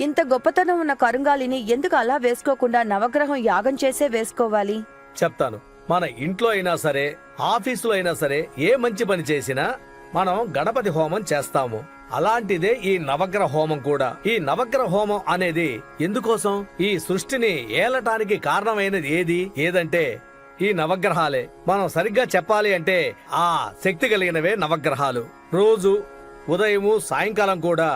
ఇంత గొప్పతనం ఉన్న కరుంగాలిని ఎందుకు అలా వేసుకోకుండా నవగ్రహం యాగం చేసే వేసుకోవాలి? చెప్తాను. మన ఇంట్లో అయినా సరే, ఆఫీసులో అయినా సరే, ఏ మంచి పని చేసినా మనం గణపతి హోమం చేస్తాము. అలాంటిదే ఈ నవగ్రహ హోమం కూడా. ఈ నవగ్రహ హోమం అనేది ఎందుకోసం? ఈ సృష్టిని ఏలటానికి కారణమైనది ఏదంటే ఈ నవగ్రహాలే. మనం సరిగ్గా చెప్పాలి అంటే ఆ శక్తి కలిగినవే నవగ్రహాలు. రోజు ఉదయము సాయంకాలం కూడా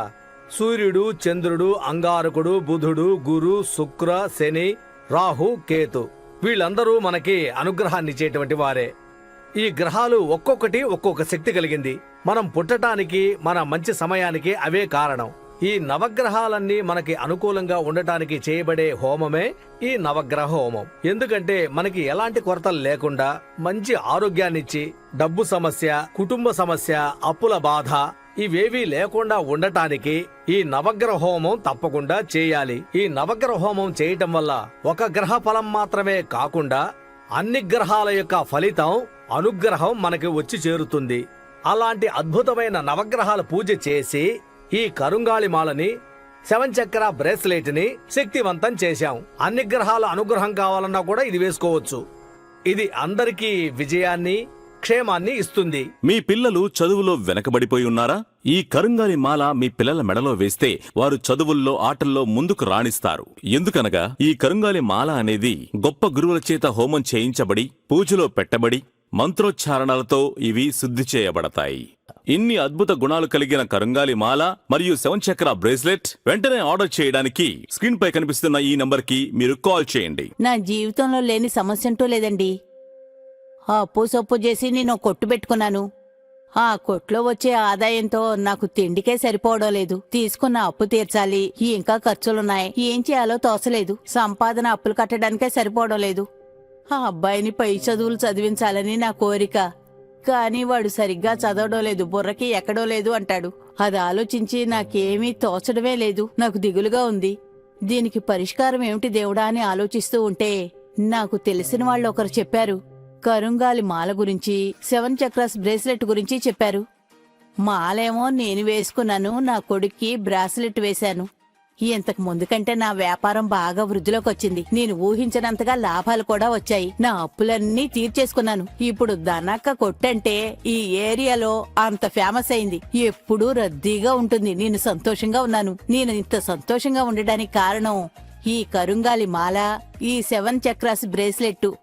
సూర్యుడు, చంద్రుడు, అంగారకుడు, బుధుడు, గురు, శుక్ర, శని, రాహు, కేతు వీళ్ళందరూ మనకి అనుగ్రహాన్ని ఇచ్చేటువంటి వారే. ఈ గ్రహాలు ఒక్కొక్కటి ఒక్కొక్క శక్తి కలిగింది. మనం పుట్టటానికి, మన మంచి సమయానికి అవే కారణం. ఈ నవగ్రహాలన్నీ మనకి అనుకూలంగా ఉండటానికి చేయబడే హోమమే ఈ నవగ్రహ హోమం. ఎందుకంటే మనకి ఎలాంటి కొరతలు లేకుండా మంచి ఆరోగ్యాన్నిచ్చి, డబ్బు సమస్య, కుటుంబ సమస్య, అప్పుల బాధ ఇవేవీ లేకుండా ఉండటానికి ఈ నవగ్రహ హోమం తప్పకుండా చేయాలి. ఈ నవగ్రహ హోమం చేయటం వల్ల ఒక గ్రహ ఫలం మాత్రమే కాకుండా అన్ని గ్రహాల యొక్క ఫలితం, అనుగ్రహం మనకి వచ్చి చేరుతుంది. అలాంటి అద్భుతమైన నవగ్రహాల పూజ చేసి ఈ కరుంగాళి మాలని, 7 చక్ర బ్రేస్లెట్ ని శక్తివంతం చేశాం. అన్ని గ్రహాల అనుగ్రహం కావాలన్నా కూడా ఇది వేసుకోవచ్చు. ఇది అందరికీ విజయాన్ని, క్షేమాన్ని ఇస్తుంది. మీ పిల్లలు చదువులో వెనకబడిపోయి ఉన్నారా? ఈ కరుంగాలి మాల మీ పిల్లల మెడలో వేస్తే వారు చదువుల్లో, ఆటల్లో ముందుకు రాణిస్తారు. ఎందుకనగా ఈ కరుంగాలి మాల అనేది గొప్ప గురువుల చేత హోమం చేయించబడి, పూజలో పెట్టబడి, మంత్రోచ్చారణలతో ఇవి శుద్ధి చేయబడతాయి. ఇన్ని అద్భుత గుణాలు కలిగిన కరుంగాలి మాల మరియు 7 చక్ర బ్రేస్లెట్ వెంటనే ఆర్డర్ చేయడానికి స్క్రీన్ పై కనిపిస్తున్న ఈ నంబర్కి మీరు కాల్ చేయండి. నా జీవితంలో లేని సమస్య అంటూ లేదండి. అప్పు సొప్పు చేసి నేను కొట్టు పెట్టుకున్నాను. ఆ కొట్లో వచ్చే ఆదాయంతో నాకు తిండికే సరిపోవడం లేదు. తీసుకున్న అప్పు తీర్చాలి, ఇంకా ఖర్చులున్నాయి. ఏం చేయాలో తోసలేదు. సంపాదన అప్పులు కట్టడానికే సరిపోవడం లేదు. ఆ అబ్బాయిని పై చదువులు చదివించాలని నా కోరిక. కానీ వాడు సరిగ్గా చదవడం లేదు, బుర్రకి ఎక్కడో లేదు అంటాడు. అది ఆలోచించి నాకేమీ తోచడమే లేదు. నాకు దిగులుగా ఉంది. దీనికి పరిష్కారం ఏమిటి దేవుడా అని ఆలోచిస్తూ ఉంటే నాకు తెలిసిన వాళ్ళు ఒకరు చెప్పారు. కరుంగాలి మాల గురించి, 7 చక్రాస్ బ్రేస్లెట్ గురించి చెప్పారు. మాలేమో నేను వేసుకున్నాను, నా కొడుక్కి బ్రాస్లెట్ వేశాను. ఇంతకు ముందు కంటే నా వ్యాపారం బాగా వృద్ధిలోకి వచ్చింది. నేను ఊహించినంతగా లాభాలు కూడా వచ్చాయి. నా అప్పులన్నీ తీర్చేసుకున్నాను. ఇప్పుడు దనక్క కొట్టంటే ఈ ఏరియాలో అంత ఫేమస్ అయింది. ఎప్పుడూ రద్దీగా ఉంటుంది. నేను సంతోషంగా ఉన్నాను. నేను ఇంత సంతోషంగా ఉండడానికి కారణం ఈ కరుంగాలి మాల, ఈ 7 చక్రాస్ బ్రేస్లెట్.